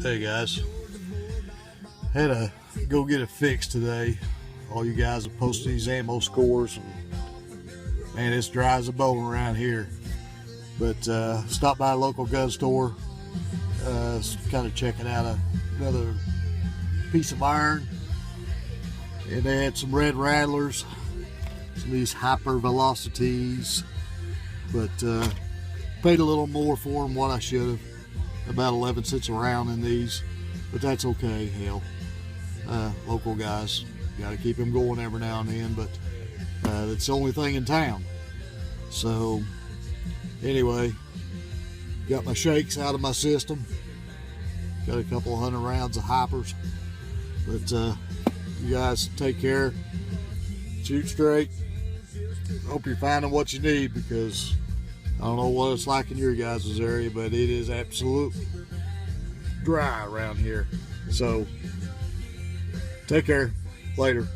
Hey guys, had to go get it fixed today. All you guys have posted these ammo scores, and man, it's dry as a bone around here. But stopped by a local gun store, kind of checking out another piece of iron, and they had some red rattlers, some of these hyper velocities, but paid a little more for them what I should have. About 11 cents a round in these, but that's okay. Hell, local guys, got to keep them going every now and then, but that's the only thing in town. So anyway, got my shakes out of my system, got a couple 100 rounds of hypers, but you guys take care, shoot straight. Hope you're finding what you need, because I don't know what it's like in your guys' area, but it is absolutely dry around here. So take care. Later.